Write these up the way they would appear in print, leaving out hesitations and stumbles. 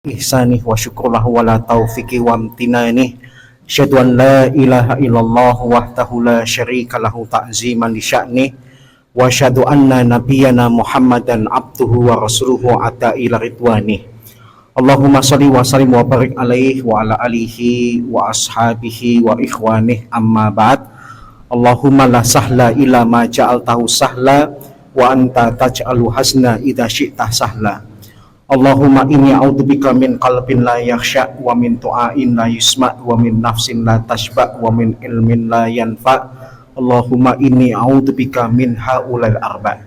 ihsanih wa syukurlah wa la taufiqi wa amtinani asyhadu an la ilaha illallah wahdahu la syarika lahu ta'ziman li sya'ni wa asyhadu anna nabiyyana Muhammadan abduhu wa rasuluhu ata ila ridwani. Allahumma shalli wa sallim wa barik alaihi wa ala alihi wa ashabihi wa ikhwanih amma ba'd. Allahumma la sahla illa ma ja'altahu sahla wa anta taj'alu hasna idza syi'ta sahla. Allahumma inni a'udzubika min qalbin la yakhsha wa min tu'ain la yusma wa min nafsin la tashba wa min ilmin la yanfa. Allahumma inni a'udzubika min haulal arba.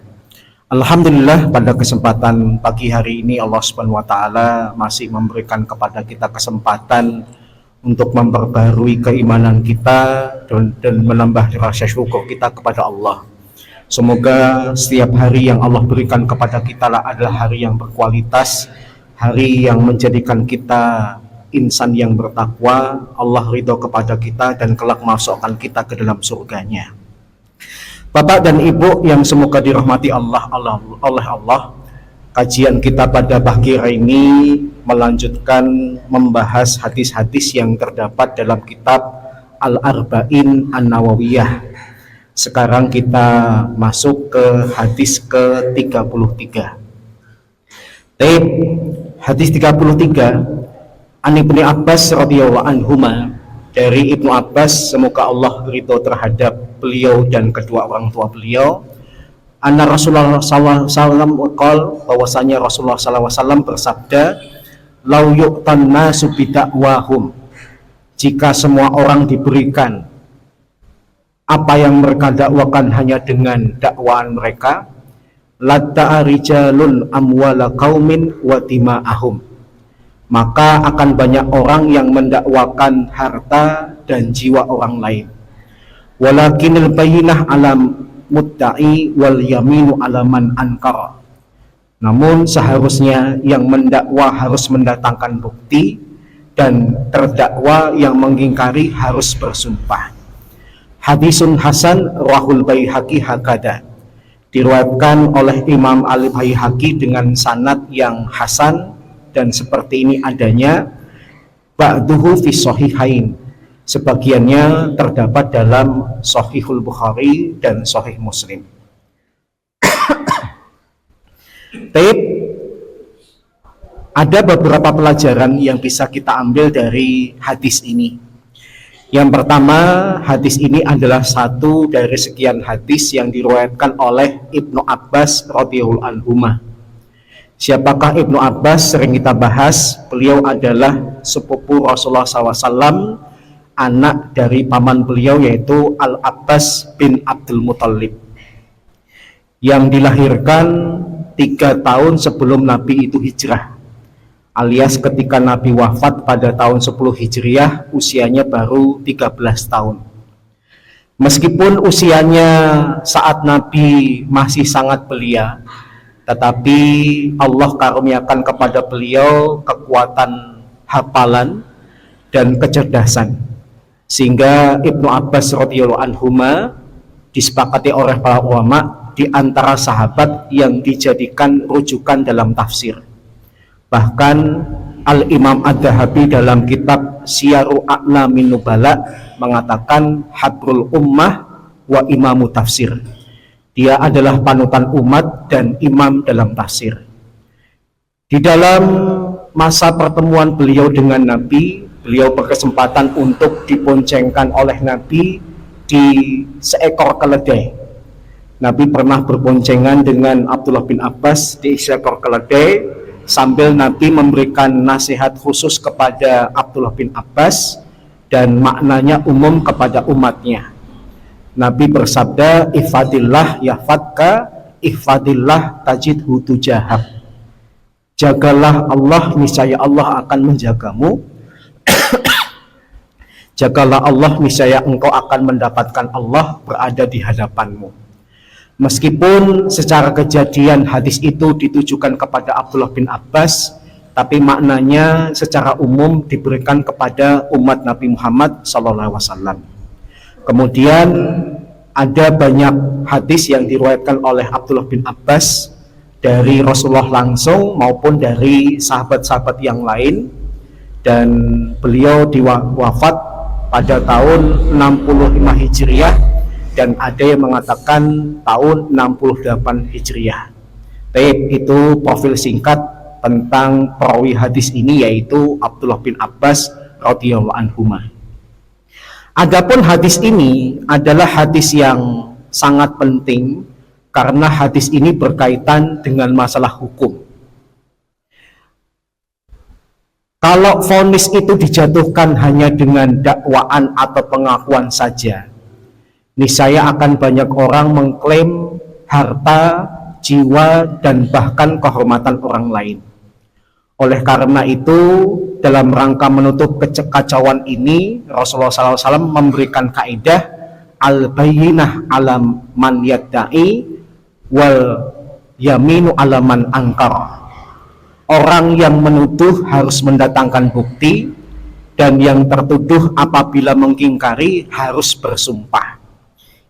Alhamdulillah, pada kesempatan pagi hari ini Allah Subhanahu wa taala masih memberikan kepada kita kesempatan untuk memperbarui keimanan kita dan menambah rasa syukur kita kepada Allah. Semoga setiap hari yang Allah berikan kepada kita adalah hari yang berkualitas, hari yang menjadikan kita insan yang bertakwa, Allah ridho kepada kita dan kelak masukkan kita ke dalam surganya. Bapak dan Ibu yang semoga dirahmati Allah, kajian kita pada pagi hari ini melanjutkan membahas hadis-hadis yang terdapat dalam kitab Al-Arba'in An-Nawawiyah. Sekarang kita masuk ke hadis ke-33. Hadis 33 An Ibnu Abbas radhiyallahu anhuma, dari Ibnu Abbas semoga Allah ridho terhadap beliau dan kedua orang tua beliau. Anna Rasulullah sallallahu alaihi wasallam qol, bahwasanya Rasulullah sallallahu alaihi wasallam bersabda, lau yu'tan nasu bidakwahum, jika semua orang diberikan apa yang mereka dakwakan hanya dengan dakwaan mereka, latta'a rijalun amwala qaumin wa tima'ahum, maka akan banyak orang yang mendakwakan harta dan jiwa orang lain. Walakinil bayyinah alam mudda'i wal yaminu alaman ankara, namun seharusnya yang mendakwa harus mendatangkan bukti dan terdakwa yang mengingkari harus bersumpah. Hadisun Hasan Rahul Baihaqi hakada, diriwayatkan oleh Imam Al-Baihaqi dengan sanad yang hasan, dan seperti ini adanya. Ba'duhu fi sahihain, sebagiannya terdapat dalam Sahihul Bukhari dan Sahih Muslim. Ada beberapa pelajaran yang bisa kita ambil dari hadis ini. Yang pertama, hadis ini adalah satu dari sekian hadis yang diriwayatkan oleh Ibnu Abbas radhiyallahu anhuma. Siapakah Ibnu Abbas? Sering kita bahas. Beliau adalah sepupu Rasulullah SAW, anak dari paman beliau yaitu Al-Abbas bin Abdul Muthalib, yang dilahirkan 3 tahun sebelum Nabi itu hijrah, alias ketika Nabi wafat pada tahun 10 Hijriah, usianya baru 13 tahun. Meskipun usianya saat Nabi masih sangat belia, tetapi Allah karuniakan kepada beliau kekuatan hafalan dan kecerdasan, sehingga Ibnu Abbas radhiyallahu anhuma disepakati oleh para ulama di antara sahabat yang dijadikan rujukan dalam tafsir. Bahkan Al-Imam Ad-Dahabi dalam kitab Syiaru A'lamin Nubala mengatakan habrul ummah wa imamu tafsir. Dia adalah panutan umat dan imam dalam tafsir. Di dalam masa pertemuan beliau dengan Nabi, beliau berkesempatan untuk diboncengkan oleh Nabi di seekor keledai. Nabi pernah berboncengan dengan Abdullah bin Abbas di seekor keledai, sambil Nabi memberikan nasihat khusus kepada Abdullah bin Abbas dan maknanya umum kepada umatnya. Nabi bersabda, ihfadillah yahfadka, ihfadillah tajidhu tujahak, jagalah Allah niscaya Allah akan menjagamu. Jagalah Allah niscaya engkau akan mendapatkan Allah berada di hadapanmu. Meskipun secara kejadian hadis itu ditujukan kepada Abdullah bin Abbas, tapi maknanya secara umum diberikan kepada umat Nabi Muhammad SAW. Kemudian ada banyak hadis yang diriwayatkan oleh Abdullah bin Abbas dari Rasulullah langsung maupun dari sahabat-sahabat yang lain, dan beliau wafat pada tahun 65 Hijriah dan ada yang mengatakan tahun 68 Hijriah. Itu profil singkat tentang perawi hadis ini, yaitu Abdullah bin Abbas radhiyallahu anhuma. Adapun hadis ini adalah hadis yang sangat penting karena hadis ini berkaitan dengan masalah hukum. Kalau vonis itu dijatuhkan hanya dengan dakwaan atau pengakuan saja, niscaya akan banyak orang mengklaim harta, jiwa, dan bahkan kehormatan orang lain. Oleh karena itu, dalam rangka menutup kekacauan ini, Rasulullah SAW memberikan kaidah al-bayyinah ala man yadda'i wal yaminu ala man angkar. Orang yang menuduh harus mendatangkan bukti, dan yang tertuduh apabila mengingkari harus bersumpah.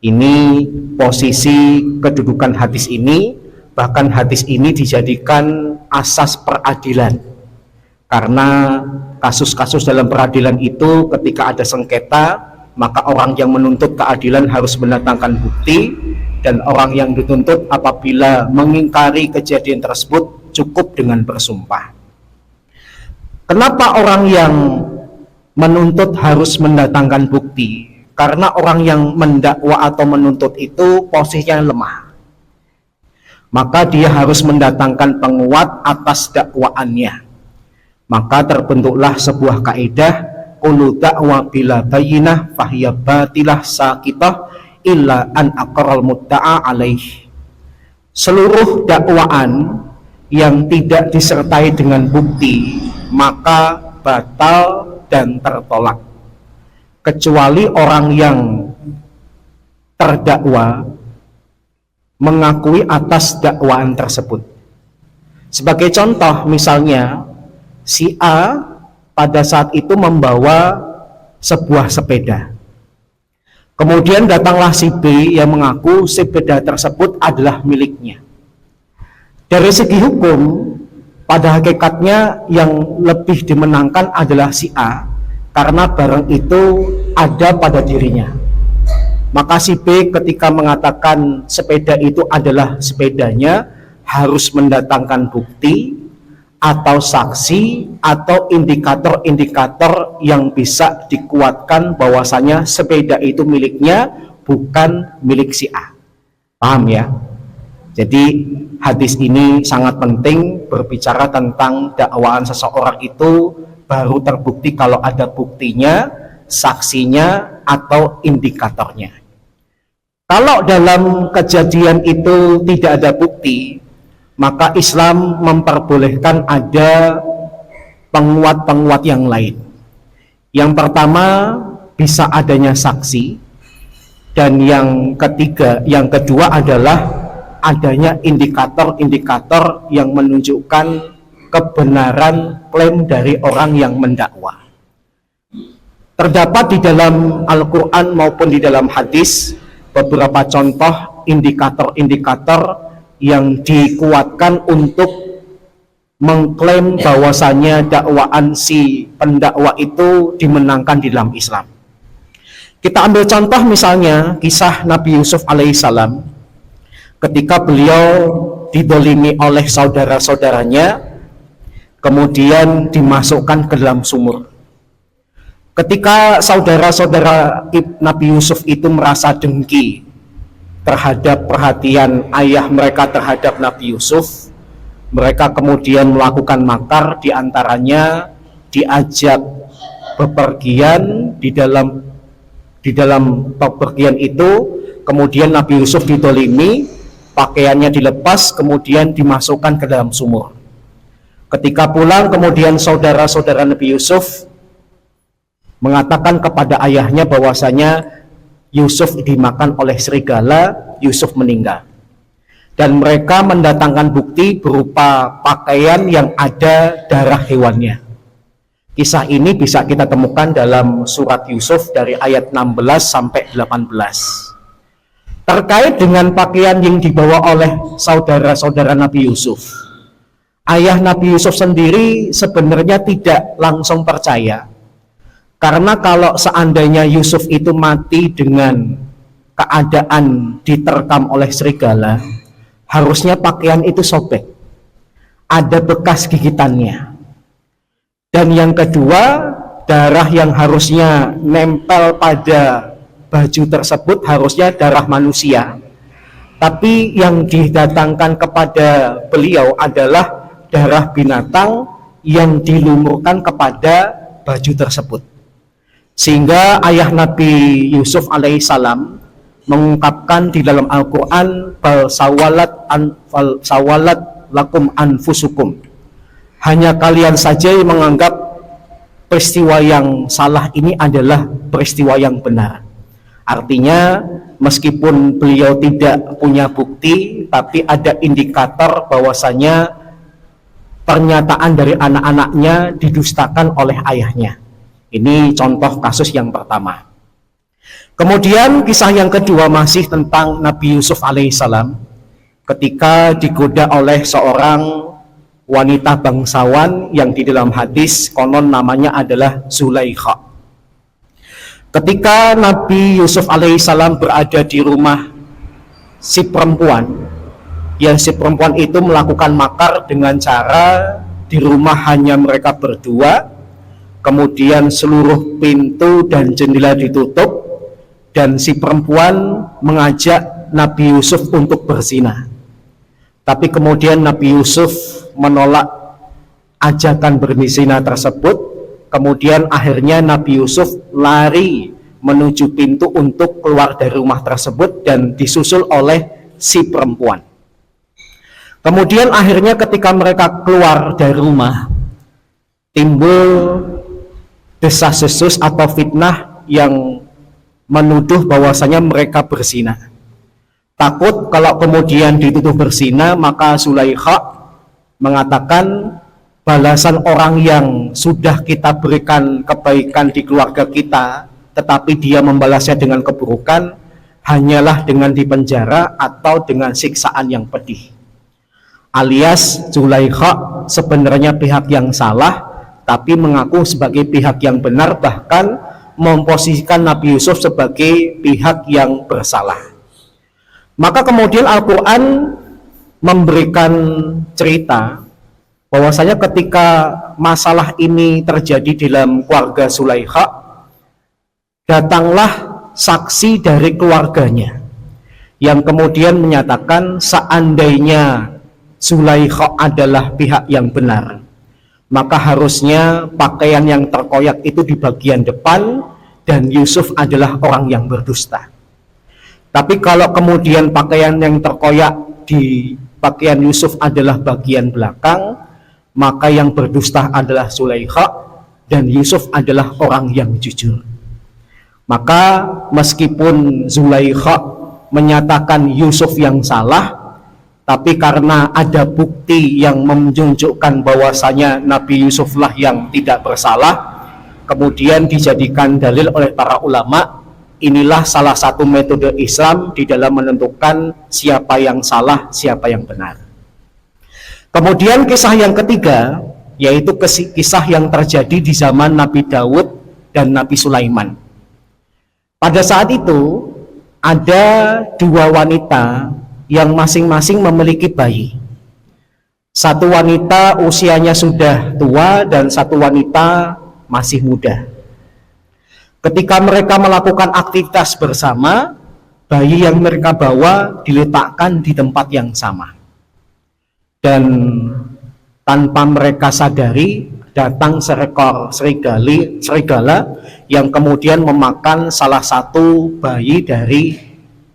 Ini posisi kedudukan hadis ini. Bahkan hadis ini dijadikan asas peradilan, karena kasus-kasus dalam peradilan itu ketika ada sengketa, maka orang yang menuntut keadilan harus mendatangkan bukti, dan orang yang dituntut apabila mengingkari kejadian tersebut cukup dengan bersumpah. Kenapa orang yang menuntut harus mendatangkan bukti? Karena orang yang mendakwa atau menuntut itu posisinya lemah, maka dia harus mendatangkan penguat atas dakwaannya. Maka terbentuklah sebuah kaidah, kullu da'wa bila bayyinah fahiya batilah sakitah illa an aqral mudda'a alaih. Seluruh dakwaan yang tidak disertai dengan bukti maka batal dan tertolak, kecuali orang yang terdakwa mengakui atas dakwaan tersebut. Sebagai contoh, misalnya si A pada saat itu membawa sebuah sepeda, kemudian datanglah si B yang mengaku sepeda tersebut adalah miliknya. Dari segi hukum, pada hakikatnya yang lebih dimenangkan adalah si A, karena barang itu ada pada dirinya. Maka si B ketika mengatakan sepeda itu adalah sepedanya, harus mendatangkan bukti atau saksi atau indikator-indikator yang bisa dikuatkan bahwasanya sepeda itu miliknya, bukan milik si A. Paham ya? Jadi hadis ini sangat penting berbicara tentang dakwaan seseorang itu baru terbukti kalau ada buktinya, saksinya, atau indikatornya. Kalau dalam kejadian itu tidak ada bukti, maka Islam memperbolehkan ada penguat-penguat yang lain. Yang pertama, bisa adanya saksi, dan yang kedua adalah adanya indikator-indikator yang menunjukkan kebenaran klaim dari orang yang mendakwa. Terdapat di dalam Al-Quran maupun di dalam hadis beberapa contoh indikator-indikator yang dikuatkan untuk mengklaim bahwasanya dakwaan si pendakwa itu dimenangkan di dalam Islam. Kita ambil contoh misalnya kisah Nabi Yusuf alaihissalam ketika beliau didolimi oleh saudara-saudaranya, kemudian dimasukkan ke dalam sumur. Ketika saudara-saudara Nabi Yusuf itu merasa dengki terhadap perhatian ayah mereka terhadap Nabi Yusuf, mereka kemudian melakukan makar, diantaranya diajak bepergian. Di dalam bepergian itu kemudian Nabi Yusuf didolimi, pakaiannya dilepas, kemudian dimasukkan ke dalam sumur. Ketika pulang, kemudian saudara-saudara Nabi Yusuf mengatakan kepada ayahnya bahwasanya Yusuf dimakan oleh serigala, Yusuf meninggal. Dan mereka mendatangkan bukti berupa pakaian yang ada darah hewannya. Kisah ini bisa kita temukan dalam surat Yusuf dari ayat 16 sampai 18. terkait dengan pakaian yang dibawa oleh saudara-saudara Nabi Yusuf. Ayah Nabi Yusuf sendiri sebenarnya tidak langsung percaya, karena kalau seandainya Yusuf itu mati dengan keadaan diterkam oleh serigala, harusnya pakaian itu sobek, ada bekas gigitannya. Dan yang kedua, darah yang harusnya nempel pada baju tersebut harusnya darah manusia, tapi yang didatangkan kepada beliau adalah darah binatang yang dilumurkan kepada baju tersebut, sehingga ayah Nabi Yusuf alaihissalam mengungkapkan di dalam Al-Quran, bal sawalat lakum anfusukum, hanya kalian saja yang menganggap peristiwa yang salah ini adalah peristiwa yang benar. Artinya meskipun beliau tidak punya bukti, tapi ada indikator bahwasanya pernyataan dari anak-anaknya didustakan oleh ayahnya. Ini contoh kasus yang pertama. Kemudian kisah yang kedua masih tentang Nabi Yusuf alaihissalam ketika digoda oleh seorang wanita bangsawan yang di dalam hadis konon namanya adalah Zulaikha. Ketika Nabi Yusuf alaihissalam berada di rumah si perempuan, yang si perempuan itu melakukan makar dengan cara di rumah hanya mereka berdua, kemudian seluruh pintu dan jendela ditutup, dan si perempuan mengajak Nabi Yusuf untuk berzina. Tapi kemudian Nabi Yusuf menolak ajakan berzina tersebut. Kemudian akhirnya Nabi Yusuf lari menuju pintu untuk keluar dari rumah tersebut dan disusul oleh si perempuan. Kemudian akhirnya ketika mereka keluar dari rumah, timbul desas-desus atau fitnah yang menuduh bahwasanya mereka berzina. Takut kalau kemudian dituduh berzina, maka Zulaikha mengatakan balasan orang yang sudah kita berikan kebaikan di keluarga kita, tetapi dia membalasnya dengan keburukan, hanyalah dengan dipenjara atau dengan siksaan yang pedih. Alias Zulaikha sebenarnya pihak yang salah, tapi mengaku sebagai pihak yang benar, bahkan memposisikan Nabi Yusuf sebagai pihak yang bersalah. Maka kemudian Al-Quran memberikan cerita bahwasanya ketika masalah ini terjadi dalam keluarga Zulaikha, datanglah saksi dari keluarganya yang kemudian menyatakan seandainya Zulaikha adalah pihak yang benar, maka harusnya pakaian yang terkoyak itu di bagian depan dan Yusuf adalah orang yang berdusta. Tapi kalau kemudian pakaian yang terkoyak di pakaian Yusuf adalah bagian belakang, maka yang berdusta adalah Zulaikha dan Yusuf adalah orang yang jujur. Maka meskipun Zulaikha menyatakan Yusuf yang salah, tapi karena ada bukti yang menunjukkan bahwasanya Nabi Yusuflah yang tidak bersalah, kemudian dijadikan dalil oleh para ulama. Inilah salah satu metode Islam di dalam menentukan siapa yang salah, siapa yang benar. Kemudian kisah yang ketiga, yaitu kisah yang terjadi di zaman Nabi Daud dan Nabi Sulaiman. Pada saat itu ada dua wanita yang masing-masing memiliki bayi. Satu wanita usianya sudah tua dan satu wanita masih muda. Ketika mereka melakukan aktivitas bersama, bayi yang mereka bawa diletakkan di tempat yang sama. Dan tanpa mereka sadari, datang seekor serigala yang kemudian memakan salah satu bayi dari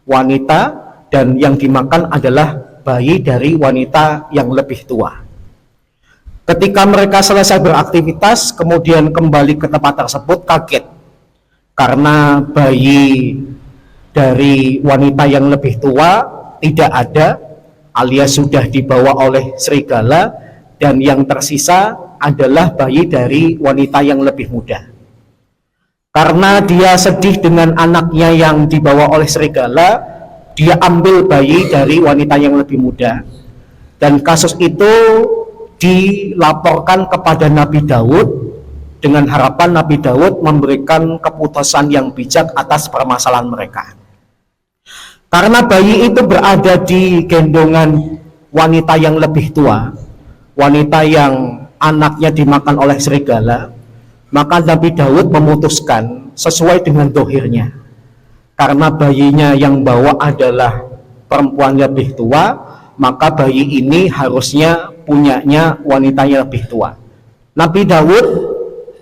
wanita, dan yang dimakan adalah bayi dari wanita yang lebih tua. Ketika mereka selesai beraktivitas, kemudian kembali ke tempat tersebut, kaget karena bayi dari wanita yang lebih tua tidak ada, alias sudah dibawa oleh serigala, dan yang tersisa adalah bayi dari wanita yang lebih muda. Karena dia sedih dengan anaknya yang dibawa oleh serigala, dia ambil bayi dari wanita yang lebih muda, dan kasus itu dilaporkan kepada Nabi Daud dengan harapan Nabi Daud memberikan keputusan yang bijak atas permasalahan mereka. Karena bayi itu berada di gendongan wanita yang lebih tua, wanita yang anaknya dimakan oleh serigala, maka Nabi Daud memutuskan sesuai dengan dohirnya. Karena bayinya yang bawa adalah perempuan lebih tua, maka bayi ini harusnya punyanya wanita yang lebih tua. Nabi Daud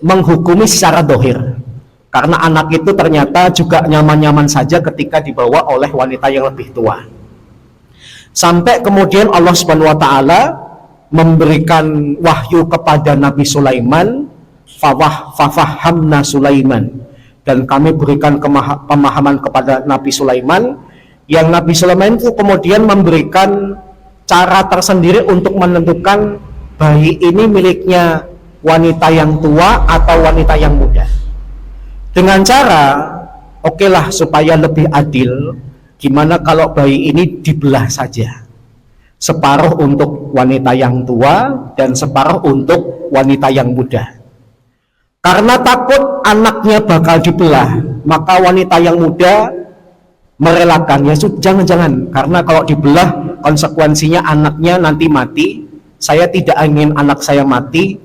menghukumi secara dohir, karena anak itu ternyata juga nyaman-nyaman saja ketika dibawa oleh wanita yang lebih tua. Sampai kemudian Allah Subhanahu wa taala memberikan wahyu kepada Nabi Sulaiman, fafahamna Sulaiman, dan kami berikan pemahaman kepada Nabi Sulaiman, yang Nabi Sulaiman itu kemudian memberikan cara tersendiri untuk menentukan bayi ini miliknya wanita yang tua atau wanita yang muda. Dengan cara, oke lah, supaya lebih adil, gimana kalau bayi ini dibelah saja, separuh untuk wanita yang tua dan separuh untuk wanita yang muda. Karena takut anaknya bakal dibelah, maka wanita yang muda merelakan, ya jangan-jangan, karena kalau dibelah konsekuensinya anaknya nanti mati. Saya tidak ingin anak saya mati,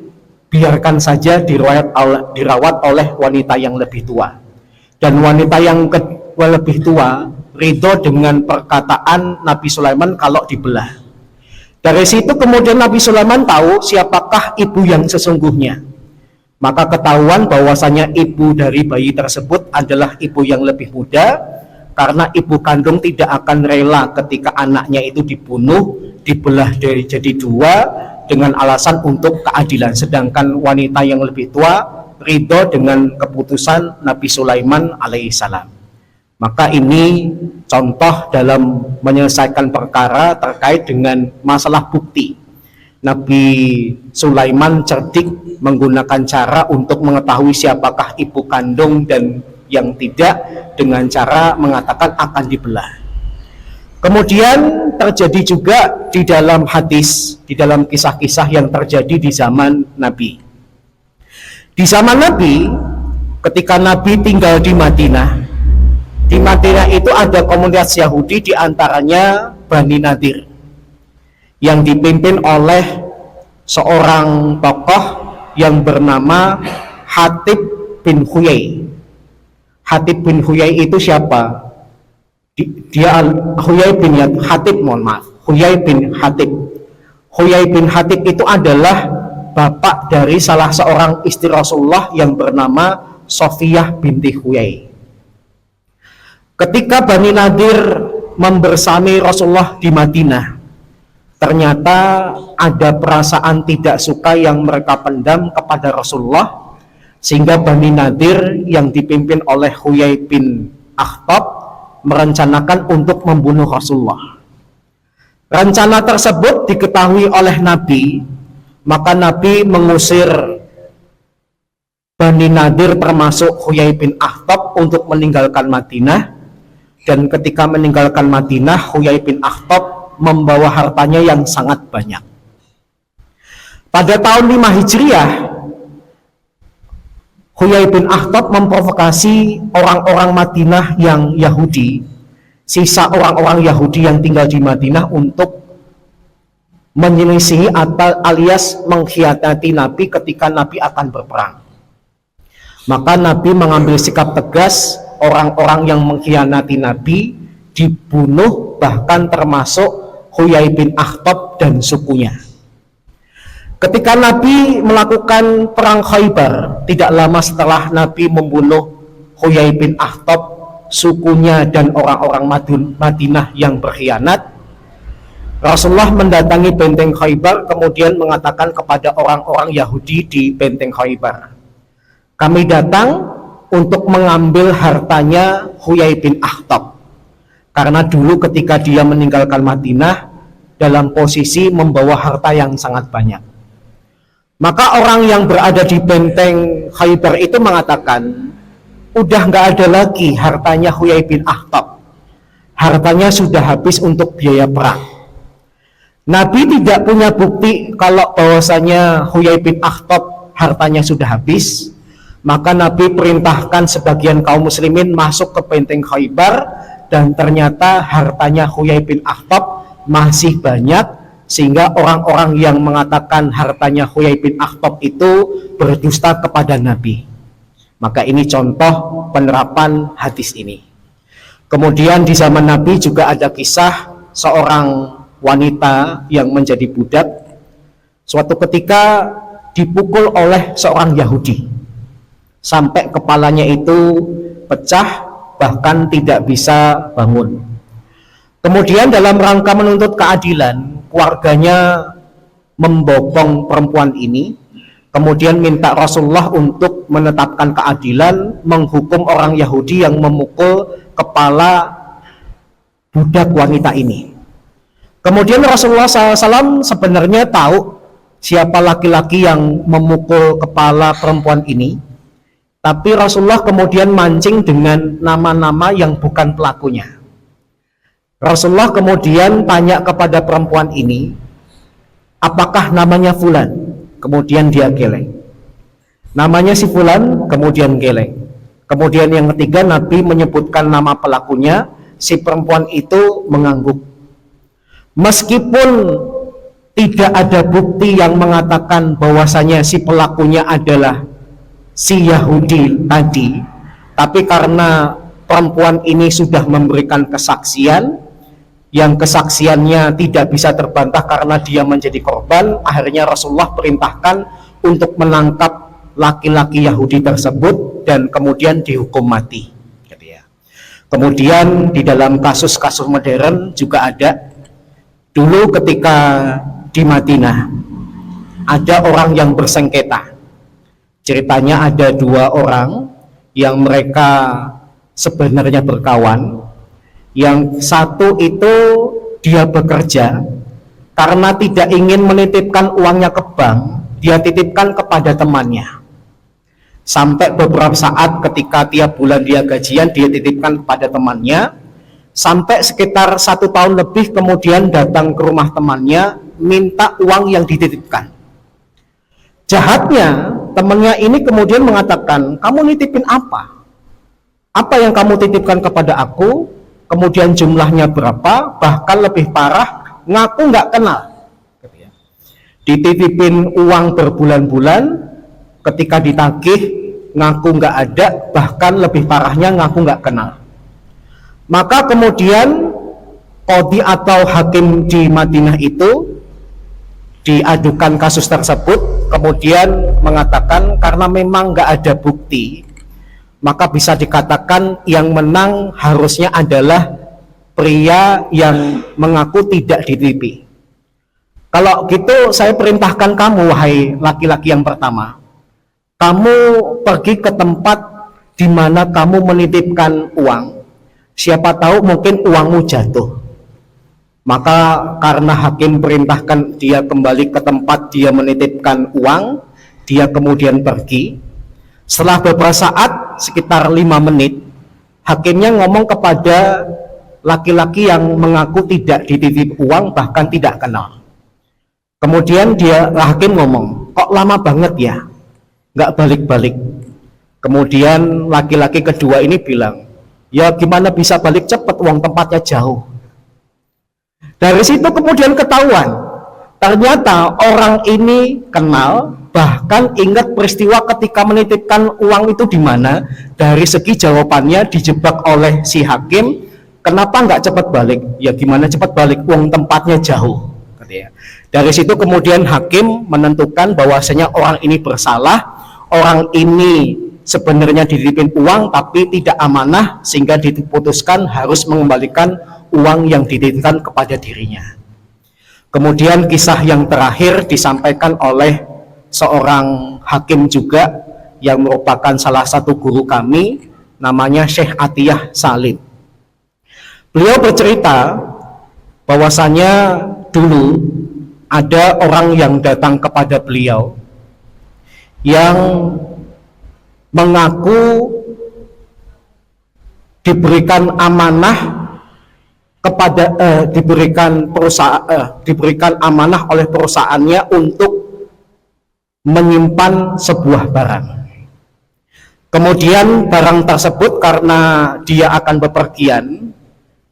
biarkan saja dirawat oleh wanita yang lebih tua. Dan wanita yang lebih tua ridho dengan perkataan Nabi Sulaiman kalau dibelah. Dari situ kemudian Nabi Sulaiman tahu siapakah ibu yang sesungguhnya. Maka ketahuan bahwasanya ibu dari bayi tersebut adalah ibu yang lebih muda, karena ibu kandung tidak akan rela ketika anaknya itu dibunuh, dibelah jadi dua dengan alasan untuk keadilan, sedangkan wanita yang lebih tua ridho dengan keputusan Nabi Sulaiman alaihissalam. Maka ini contoh dalam menyelesaikan perkara terkait dengan masalah bukti. Nabi Sulaiman cerdik menggunakan cara untuk mengetahui siapakah ibu kandung dan yang tidak, dengan cara mengatakan akan dibelah. Kemudian terjadi juga di dalam hadis, di dalam kisah-kisah yang terjadi di zaman Nabi. Di zaman Nabi, ketika Nabi tinggal di Madinah itu ada komunitas Yahudi, diantaranya Bani Nadir, yang dipimpin oleh seorang tokoh yang bernama Hatib bin Huyai. Hatib bin Huyai itu siapa? Dia Huyai bin Hatib, mohon maaf, Huyai bin Hatib. Huyai bin Hatib itu adalah bapak dari salah seorang istri Rasulullah yang bernama Sofiyah binti Huyai. Ketika Bani Nadir membersami Rasulullah di Madinah, ternyata ada perasaan tidak suka yang mereka pendam kepada Rasulullah, sehingga Bani Nadir yang dipimpin oleh Huyai bin Akhtab merencanakan untuk membunuh Rasulullah. Rencana tersebut diketahui oleh Nabi, maka Nabi mengusir Bani Nadir termasuk Huyai bin Akhtab untuk meninggalkan Madinah. Dan ketika meninggalkan Madinah, Huyai bin Akhtab membawa hartanya yang sangat banyak. Pada tahun 5 Hijriah, Huyai bin Akhtab memprovokasi orang-orang Madinah yang Yahudi, sisa orang-orang Yahudi yang tinggal di Madinah, untuk menyelisihi atau alias mengkhianati Nabi ketika Nabi akan berperang. Maka Nabi mengambil sikap tegas, orang-orang yang mengkhianati Nabi dibunuh, bahkan termasuk Huyai bin Akhtab dan sukunya. Ketika Nabi melakukan perang Khaybar, tidak lama setelah Nabi membunuh Huyai bin Akhtab, sukunya dan orang-orang Madinah yang berkhianat, Rasulullah mendatangi benteng Khaybar, kemudian mengatakan kepada orang-orang Yahudi di benteng Khaybar, kami datang untuk mengambil hartanya Huyai bin Akhtab, karena dulu ketika dia meninggalkan Madinah dalam posisi membawa harta yang sangat banyak. Maka orang yang berada di benteng Khaybar itu mengatakan, udah nggak ada lagi hartanya Huyai bin Akhtab, hartanya sudah habis untuk biaya perang. Nabi tidak punya bukti kalau bahwasanya Huyai bin Akhtab hartanya sudah habis, maka Nabi perintahkan sebagian kaum muslimin masuk ke benteng Khaybar, dan ternyata hartanya Huyai bin Akhtab masih banyak, sehingga orang-orang yang mengatakan hartanya Huyai bin Akhtab itu berdusta kepada Nabi. Maka ini contoh penerapan hadis ini. Kemudian di zaman Nabi juga ada kisah seorang wanita yang menjadi budak suatu ketika dipukul oleh seorang Yahudi sampai kepalanya itu pecah, bahkan tidak bisa bangun. Kemudian dalam rangka menuntut keadilan, keluarganya membopong perempuan ini, kemudian minta Rasulullah untuk menetapkan keadilan, menghukum orang Yahudi yang memukul kepala budak wanita ini. Kemudian Rasulullah SAW sebenarnya tahu siapa laki-laki yang memukul kepala perempuan ini, tapi Rasulullah kemudian mancing dengan nama-nama yang bukan pelakunya. Rasulullah kemudian tanya kepada perempuan ini, apakah namanya Fulan? Kemudian dia geleng. Namanya si Fulan, kemudian geleng. Kemudian yang ketiga, Nabi menyebutkan nama pelakunya, si perempuan itu mengangguk. Meskipun tidak ada bukti yang mengatakan bahwasanya si pelakunya adalah si Yahudi tadi, tapi karena perempuan ini sudah memberikan kesaksian yang kesaksiannya tidak bisa terbantah karena dia menjadi korban, akhirnya Rasulullah perintahkan untuk menangkap laki-laki Yahudi tersebut dan kemudian dihukum mati. Kemudian di dalam kasus-kasus modern juga ada. Dulu ketika di Madinah ada orang yang bersengketa. Ceritanya ada dua orang yang mereka sebenarnya berkawan. Yang satu itu dia bekerja karena tidak ingin menitipkan uangnya ke bank, dia titipkan kepada temannya. Sampai beberapa saat ketika tiap bulan dia gajian, dia titipkan kepada temannya. Sampai sekitar 1 tahun lebih kemudian datang ke rumah temannya minta uang yang dititipkan. Jahatnya temannya ini kemudian mengatakan, kamu nitipin apa? Apa yang kamu titipkan kepada aku? Kemudian jumlahnya berapa? Bahkan lebih parah, ngaku nggak kenal. Dititipin uang berbulan-bulan, ketika ditagih ngaku nggak ada, bahkan lebih parahnya ngaku nggak kenal. Maka kemudian qadhi atau hakim di Madinah itu diadukan kasus tersebut, kemudian mengatakan karena memang nggak ada bukti, maka bisa dikatakan yang menang harusnya adalah pria yang mengaku tidak dititipi. Kalau gitu saya perintahkan kamu, wahai laki-laki yang pertama, kamu pergi ke tempat di mana kamu menitipkan uang. Siapa tahu mungkin uangmu jatuh. Maka karena hakim perintahkan dia kembali ke tempat dia menitipkan uang, dia kemudian pergi. Setelah beberapa saat, sekitar 5 menit, hakimnya ngomong kepada laki-laki yang mengaku tidak dititip uang, bahkan tidak kenal. Kemudian hakim ngomong, kok lama banget ya, nggak balik-balik. Kemudian laki-laki kedua ini bilang, ya gimana bisa balik cepat, uang tempatnya jauh. Dari situ kemudian ketahuan, ternyata orang ini kenal, bahkan ingat peristiwa ketika menitipkan uang itu di mana. Dari segi jawabannya dijebak oleh si hakim, kenapa nggak cepat balik? Ya gimana cepat balik, uang tempatnya jauh. Dari situ kemudian hakim menentukan bahwasanya orang ini bersalah, orang ini sebenarnya dititipin uang tapi tidak amanah, sehingga diputuskan harus mengembalikan uang yang dititipkan kepada dirinya. Kemudian kisah yang terakhir disampaikan oleh seorang hakim juga yang merupakan salah satu guru kami, namanya Syekh Atiyah Salim. Beliau bercerita bahwasanya dulu ada orang yang datang kepada beliau yang mengaku diberikan amanah diberikan amanah oleh perusahaannya untuk menyimpan sebuah barang. Kemudian barang tersebut karena dia akan bepergian,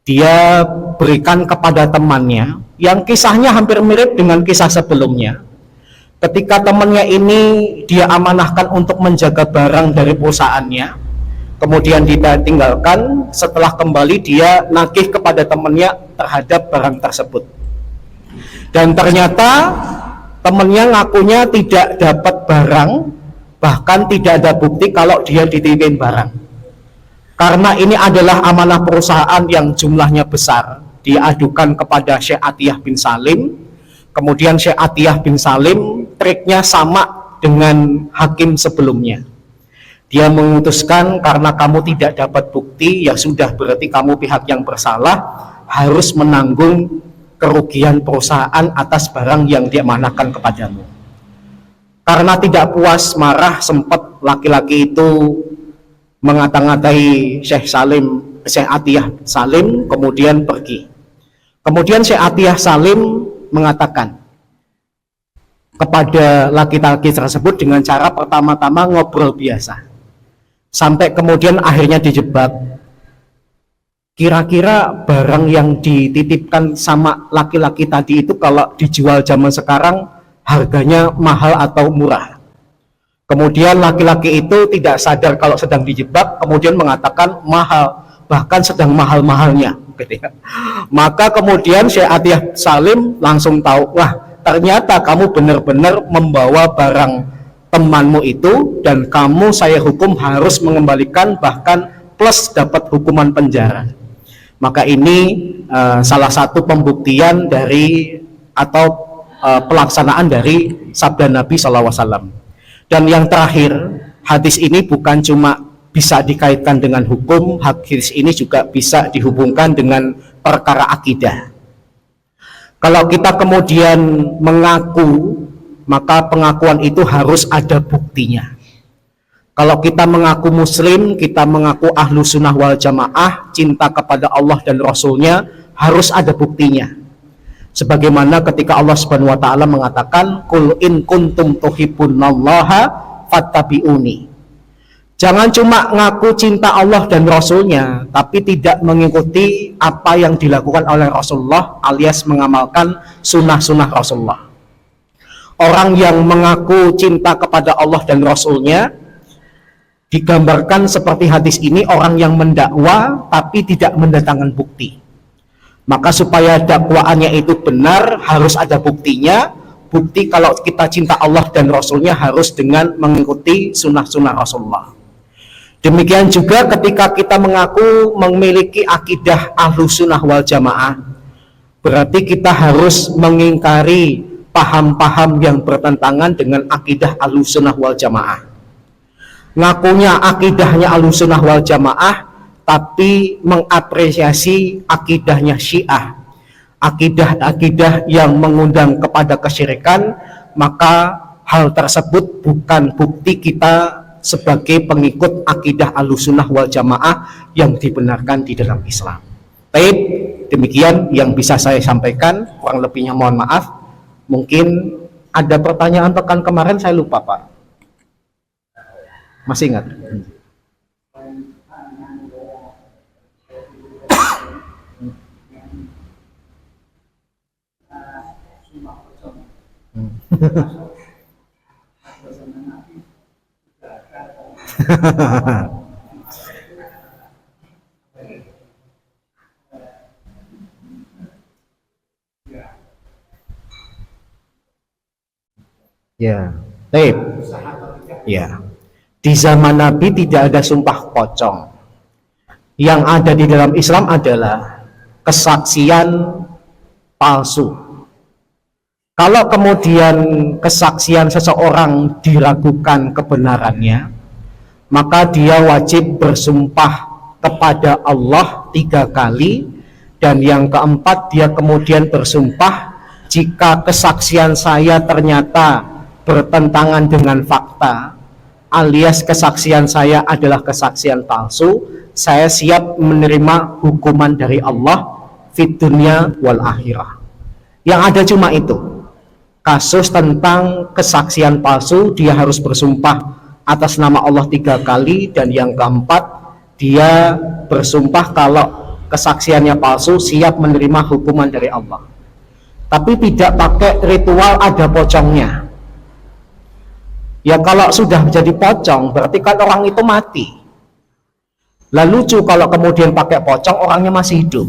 dia berikan kepada temannya yang kisahnya hampir mirip dengan kisah sebelumnya. Ketika temannya ini dia amanahkan untuk menjaga barang dari perusahaannya, kemudian dia tinggalkan, setelah kembali dia nagih kepada temannya terhadap barang tersebut. Dan ternyata temannya ngakunya tidak dapat barang, bahkan tidak ada bukti kalau dia dititipin barang. Karena ini adalah amanah perusahaan yang jumlahnya besar, dia adukan kepada Syekh Atiyah bin Salim. Kemudian Syekh Atiyah bin Salim triknya sama dengan hakim sebelumnya. Dia memutuskan karena kamu tidak dapat bukti, ya sudah, berarti kamu pihak yang bersalah, harus menanggung kerugian perusahaan atas barang yang diamanahkan kepadamu. Karena tidak puas, marah, sempat laki-laki itu mengata-ngatai Syekh Atiyah Salim, kemudian pergi. Kemudian Syekh Atiyah Salim mengatakan kepada laki-laki tersebut dengan cara pertama-tama ngobrol biasa, sampai kemudian akhirnya dijebak. Kira-kira barang yang dititipkan sama laki-laki tadi itu kalau dijual zaman sekarang harganya mahal atau murah? Kemudian laki-laki itu tidak sadar kalau sedang dijebak, kemudian mengatakan mahal, bahkan sedang mahal-mahalnya. Maka kemudian Syekh Atiyah Salim langsung tahu, wah, ternyata kamu benar-benar membawa barang temanmu itu, dan kamu saya hukum harus mengembalikan, bahkan plus dapat hukuman penjara. Maka ini salah satu pembuktian dari atau pelaksanaan dari sabda Nabi SAW. Dan yang terakhir, hadis ini bukan cuma bisa dikaitkan dengan hukum, hadis ini juga bisa dihubungkan dengan perkara akidah. Kalau kita kemudian mengaku, maka pengakuan itu harus ada buktinya. Kalau kita mengaku muslim, kita mengaku ahlu sunnah wal jamaah, cinta kepada Allah dan Rasulnya, harus ada buktinya. Sebagaimana ketika Allah Subhanahu wa taala mengatakan, "Qul in kuntum tuhibbunallaha fattabi'uni." Jangan cuma ngaku cinta Allah dan Rasulnya, tapi tidak mengikuti apa yang dilakukan oleh Rasulullah, alias mengamalkan sunnah-sunnah Rasulullah. Orang yang mengaku cinta kepada Allah dan Rasulnya digambarkan seperti hadis ini, orang yang mendakwa tapi tidak mendatangkan bukti. Maka supaya dakwaannya itu benar, harus ada buktinya. Bukti kalau kita cinta Allah dan Rasulnya harus dengan mengikuti sunnah-sunnah Rasulullah. Demikian juga ketika kita mengaku memiliki akidah ahlu sunnah wal jamaah, berarti kita harus mengingkari paham-paham yang bertentangan dengan akidah ahlu sunnah wal jamaah. Ngakunya akidahnya ahlu sunnah wal jamaah, tapi mengapresiasi akidahnya Syiah, akidah-akidah yang mengundang kepada kesyirikan, maka hal tersebut bukan bukti kita sebagai pengikut akidah Ahlussunnah wal Jamaah yang dibenarkan di dalam Islam. Baik, demikian yang bisa saya sampaikan, kurang lebihnya mohon maaf. Mungkin ada pertanyaan pekan kemarin saya lupa, Pak. Masih ingat? Ya, baik. Ya, di zaman Nabi tidak ada sumpah pocong. Yang ada di dalam Islam adalah kesaksian palsu. Kalau kemudian kesaksian seseorang diragukan kebenarannya, maka dia wajib bersumpah kepada Allah 3 kali, dan yang keempat dia kemudian bersumpah, jika kesaksian saya ternyata bertentangan dengan fakta, alias kesaksian saya adalah kesaksian palsu, saya siap menerima hukuman dari Allah fid dunya wal akhirah. Yang ada cuma itu. Kasus tentang kesaksian palsu, dia harus bersumpah atas nama Allah 3 kali, dan yang keempat dia bersumpah kalau kesaksiannya palsu siap menerima hukuman dari Allah. Tapi tidak pakai ritual ada pocongnya. Ya kalau sudah menjadi pocong berarti kan orang itu mati. Lah lucu kalau kemudian pakai pocong orangnya masih hidup.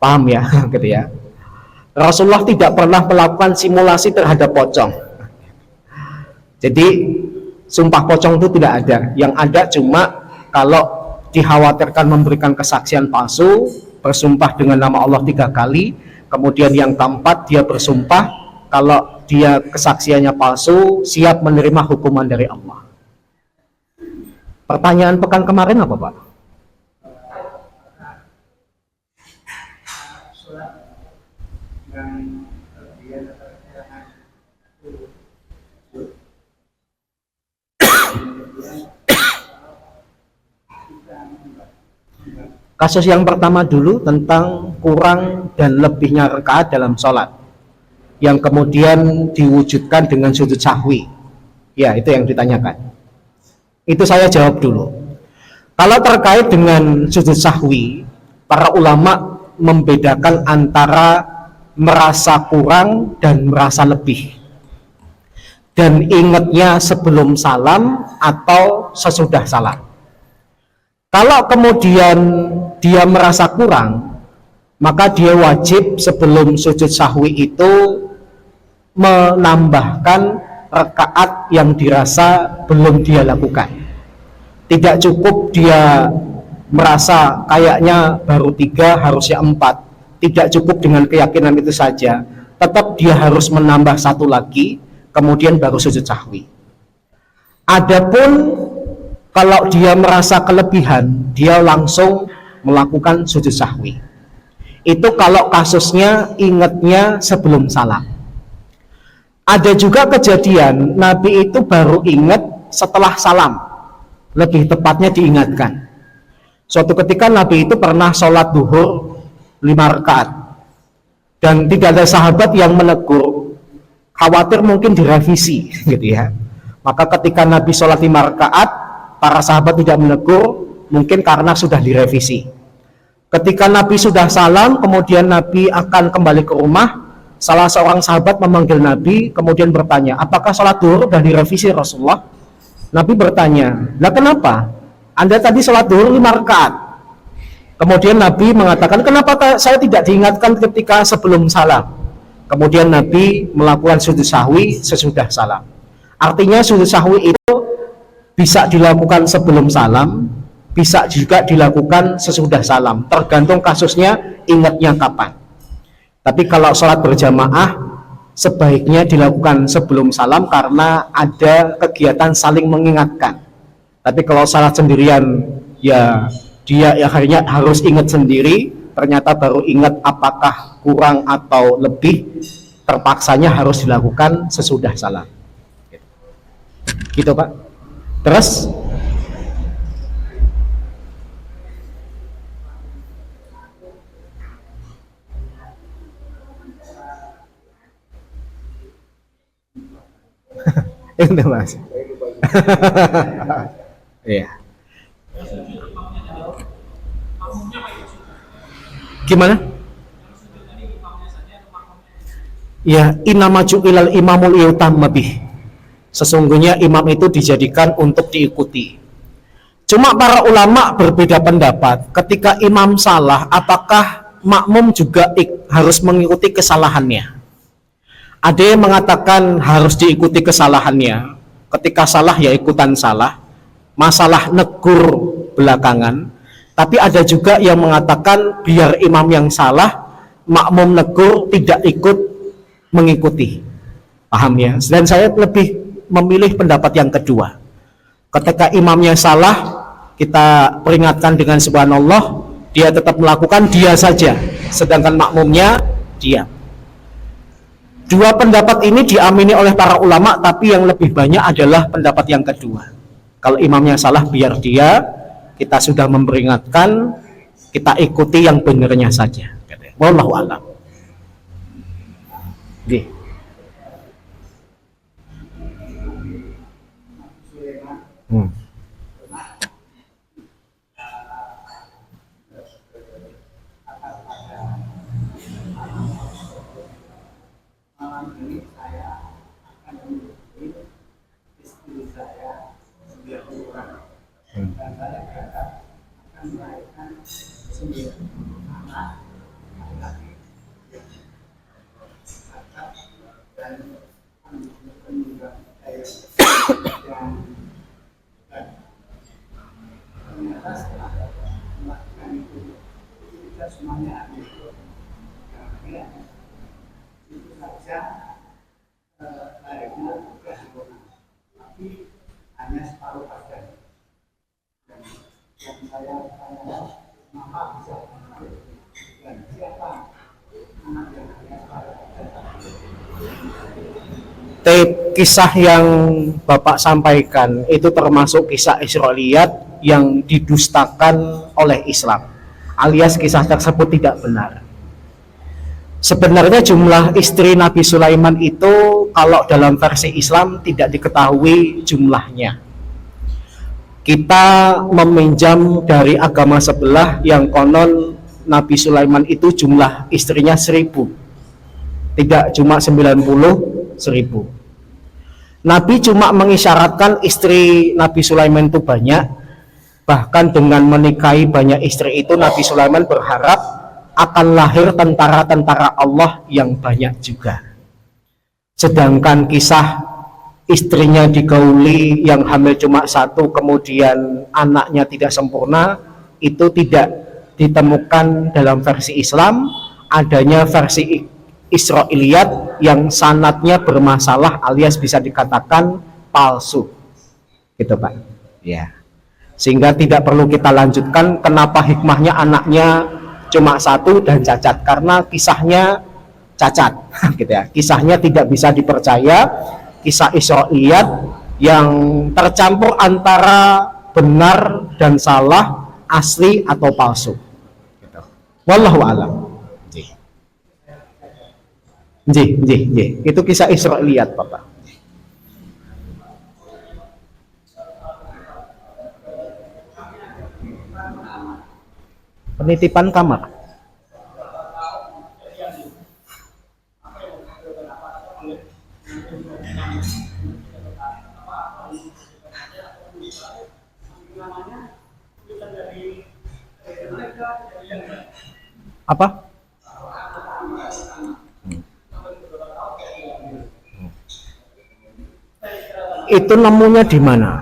Paham ya? Gitu ya. Rasulullah tidak pernah melakukan simulasi terhadap pocong. Jadi sumpah pocong itu tidak ada. Yang ada cuma kalau dikhawatirkan memberikan kesaksian palsu, bersumpah dengan nama Allah 3 kali. Kemudian yang keempat dia bersumpah kalau dia kesaksiannya palsu siap menerima hukuman dari Allah. Pertanyaan pekan kemarin apa, Pak? Kasus yang pertama dulu tentang kurang dan lebihnya rakaat dalam sholat, yang kemudian diwujudkan dengan sujud sahwi. Ya, itu yang ditanyakan. Itu saya jawab dulu. Kalau terkait dengan sujud sahwi, para ulama membedakan antara merasa kurang dan merasa lebih, dan ingatnya sebelum salam atau sesudah salam. Kalau kemudian dia merasa kurang, maka dia wajib sebelum sujud sahwi itu menambahkan rakaat yang dirasa belum dia lakukan. Tidak cukup dia merasa kayaknya baru 3, harusnya 4. Tidak cukup dengan keyakinan itu saja. Tetap dia harus menambah 1 lagi, kemudian baru sujud sahwi. Adapun kalau dia merasa kelebihan, dia langsung melakukan sujud sahwi. Itu kalau kasusnya ingatnya sebelum salam. Ada juga kejadian Nabi itu baru ingat setelah salam, lebih tepatnya diingatkan. Suatu ketika Nabi itu pernah sholat duhur 5 rakaat, dan tidak ada sahabat yang menegur, khawatir mungkin direvisi gitu ya. Maka ketika Nabi sholat 5 rakaat, para sahabat tidak menegur, mungkin karena sudah direvisi. Ketika Nabi sudah salam, kemudian Nabi akan kembali ke rumah, salah seorang sahabat memanggil Nabi, kemudian bertanya, apakah sholat duhur sudah direvisi Rasulullah? Nabi bertanya, lah kenapa? Anda tadi sholat duhur 5 rakaat. Kemudian Nabi mengatakan, kenapa saya tidak diingatkan ketika sebelum salam? Kemudian Nabi melakukan sujud sahwi sesudah salam. Artinya sujud sahwi itu bisa dilakukan sebelum salam, bisa juga dilakukan sesudah salam, tergantung kasusnya ingatnya kapan. Tapi kalau sholat berjamaah sebaiknya dilakukan sebelum salam karena ada kegiatan saling mengingatkan. Tapi kalau sholat sendirian, ya dia akhirnya harus ingat sendiri, ternyata baru ingat apakah kurang atau lebih, terpaksanya harus dilakukan sesudah salam. Gitu Pak. Terus itu Mas. Iya. Gimana? Ya, inama ju'ilal imamul yutamma bih. Sesungguhnya imam itu dijadikan untuk diikuti. Cuma para ulama berbeda pendapat. Ketika imam salah, apakah makmum juga harus mengikuti kesalahannya? Ada yang mengatakan harus diikuti kesalahannya. Ketika salah ya ikutan salah. Masalah negur belakangan. Tapi ada juga yang mengatakan biar imam yang salah, makmum negur tidak ikut mengikuti. Paham ya? Dan saya lebih memilih pendapat yang kedua. Ketika imamnya salah, kita peringatkan dengan subhanallah, dia tetap melakukan dia saja, sedangkan makmumnya diam. Dua pendapat ini diamini oleh para ulama, tapi yang lebih banyak adalah pendapat yang kedua. Kalau imamnya salah biar dia, kita sudah memperingatkan, kita ikuti yang benernya saja. Wallahu a'lam. Nggih. Kisah yang Bapak sampaikan itu termasuk kisah Israiliyat yang didustakan oleh Islam, alias kisah tersebut tidak benar. Sebenarnya jumlah istri Nabi Sulaiman itu kalau dalam versi Islam tidak diketahui jumlahnya. Kita meminjam dari agama sebelah yang konon Nabi Sulaiman itu jumlah istrinya 1000, tidak cuma 90, 1000. Nabi cuma mengisyaratkan istri Nabi Sulaiman itu banyak. Bahkan dengan menikahi banyak istri itu Nabi Sulaiman berharap akan lahir tentara-tentara Allah yang banyak juga. Sedangkan kisah istrinya digauli yang hamil cuma 1 kemudian anaknya tidak sempurna itu tidak ditemukan dalam versi Islam. Adanya versi Israiliyat yang sanadnya bermasalah alias bisa dikatakan palsu, gitu Pak. Ya, sehingga tidak perlu kita lanjutkan kenapa hikmahnya anaknya cuma 1 dan cacat, karena kisahnya cacat, gitu ya. Kisahnya tidak bisa dipercaya, kisah Israiliyat yang tercampur antara benar dan salah, asli atau palsu. Gitu. Wallahu a'lam. Itu kisah Israiliyat, Bapak. Penitipan kamar. Apa? Itu nemunya di mana?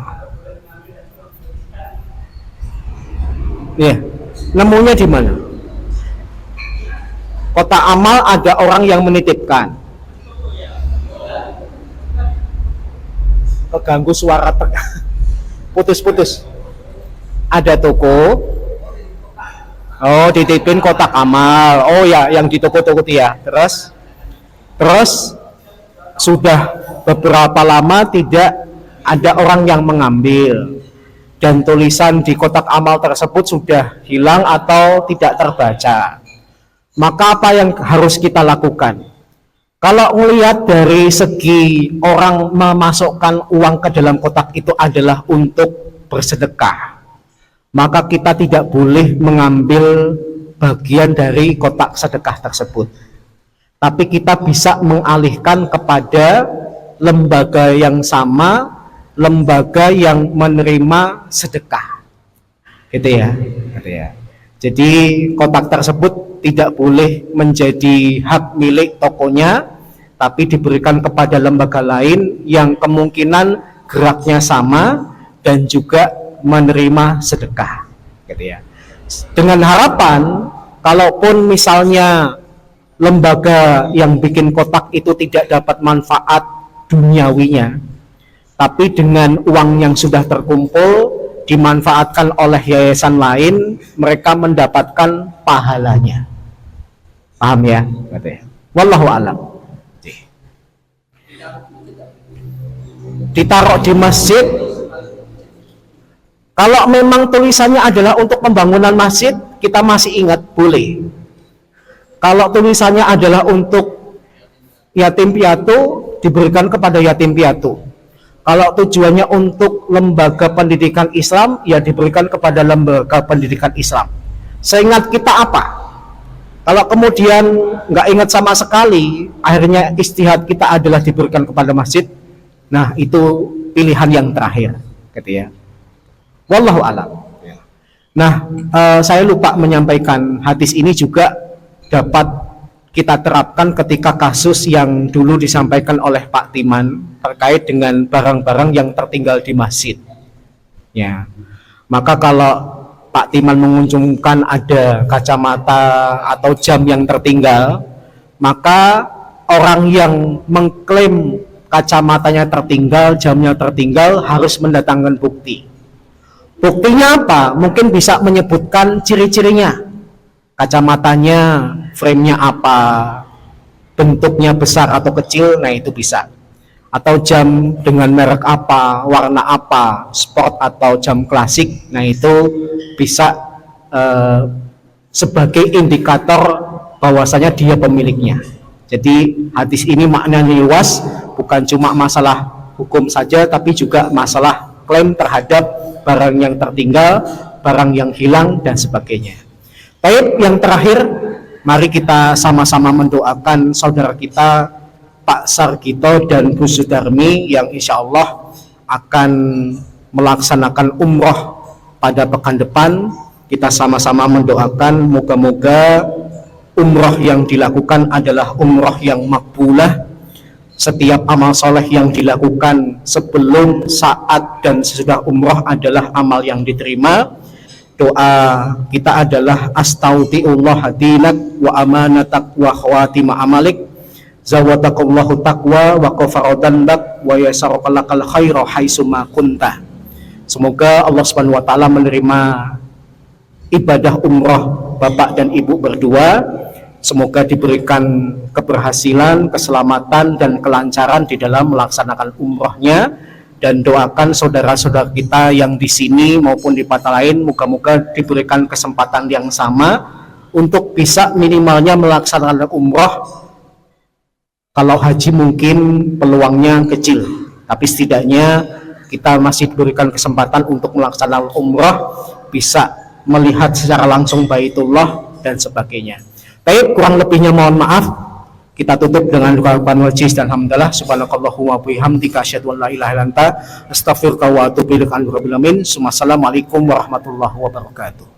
Ya, nemunya di mana? Kota Amal ada orang yang menitipkan. Keganggu suara putus-putus. Ada toko. Oh, dititipin kotak amal. Oh ya, yang di toko-toko ya. Terus sudah beberapa lama tidak ada orang yang mengambil dan tulisan di kotak amal tersebut sudah hilang atau tidak terbaca. Maka apa yang harus kita lakukan? Kalau melihat dari segi orang memasukkan uang ke dalam kotak itu adalah untuk bersedekah, maka kita tidak boleh mengambil bagian dari kotak sedekah tersebut. Tapi kita bisa mengalihkan kepada lembaga yang sama, lembaga yang menerima sedekah, gitu ya. Jadi kotak tersebut tidak boleh menjadi hak milik tokonya, tapi diberikan kepada lembaga lain yang kemungkinan geraknya sama dan juga menerima sedekah, gitu ya. Dengan harapan kalaupun misalnya lembaga yang bikin kotak itu tidak dapat manfaat duniawinya, tapi dengan uang yang sudah terkumpul dimanfaatkan oleh yayasan lain, mereka mendapatkan pahalanya. Paham ya? Wallahu a'lam. Ditaruh di masjid, kalau memang tulisannya adalah untuk pembangunan masjid, kita masih ingat boleh. Kalau tulisannya adalah untuk yatim piatu, diberikan kepada yatim piatu. Kalau tujuannya untuk lembaga pendidikan Islam, ya diberikan kepada lembaga pendidikan Islam. Seingat kita apa? Kalau kemudian nggak ingat sama sekali, akhirnya istihad kita adalah diberikan kepada masjid. Nah, itu pilihan yang terakhir, gitu ya. Wallahu a'lam. Nah, saya lupa menyampaikan, hadis ini juga dapat kita terapkan ketika kasus yang dulu disampaikan oleh Pak Timan terkait dengan barang-barang yang tertinggal di masjid. Ya, maka kalau Pak Timan mengunjungkan ada kacamata atau jam yang tertinggal, maka orang yang mengklaim kacamatanya tertinggal, jamnya tertinggal harus mendatangkan bukti. Buktinya apa? Mungkin bisa menyebutkan ciri-cirinya. Kacamatanya, frame-nya apa, bentuknya besar atau kecil, nah itu bisa. Atau jam dengan merek apa, warna apa, sport atau jam klasik, nah itu bisa sebagai indikator bahwasanya dia pemiliknya. Jadi hadis ini maknanya luas, bukan cuma masalah hukum saja, tapi juga masalah klaim terhadap barang yang tertinggal, barang yang hilang, dan sebagainya. Baik, yang terakhir, mari kita sama-sama mendoakan saudara kita Pak Sargito dan Bu Sudarmi yang insya Allah akan melaksanakan umroh pada pekan depan. Kita sama-sama mendoakan moga-moga umroh yang dilakukan adalah umroh yang makbulah. Setiap amal soleh yang dilakukan sebelum, saat, dan sesudah umroh adalah amal yang diterima. Doa kita adalah astaudiullah dinak wa amanatak wa khawatima amalik zawatakallahu taqwa wa qafarodanbak wa yasarakalakal khaira haisuma kunta. Semoga Allah Subhanahu wa taala menerima ibadah umroh Bapak dan Ibu berdua. Semoga diberikan keberhasilan, keselamatan, dan kelancaran di dalam melaksanakan umrohnya. Dan doakan saudara-saudara kita yang di sini maupun di tempat lain, moga-moga diberikan kesempatan yang sama untuk bisa minimalnya melaksanakan umroh. Kalau haji mungkin peluangnya kecil, tapi setidaknya kita masih diberikan kesempatan untuk melaksanakan umroh, bisa melihat secara langsung Baitullah dan sebagainya. Baik, kurang lebihnya mohon maaf. Kita tutup dengan ucapan wajib dan hamdalah. Subhanakallahumma wa bihamdika asyhadu an la ilaha illa anta astaghfiruka wa atubu ilaik. Assalamualaikum warahmatullahi wabarakatuh.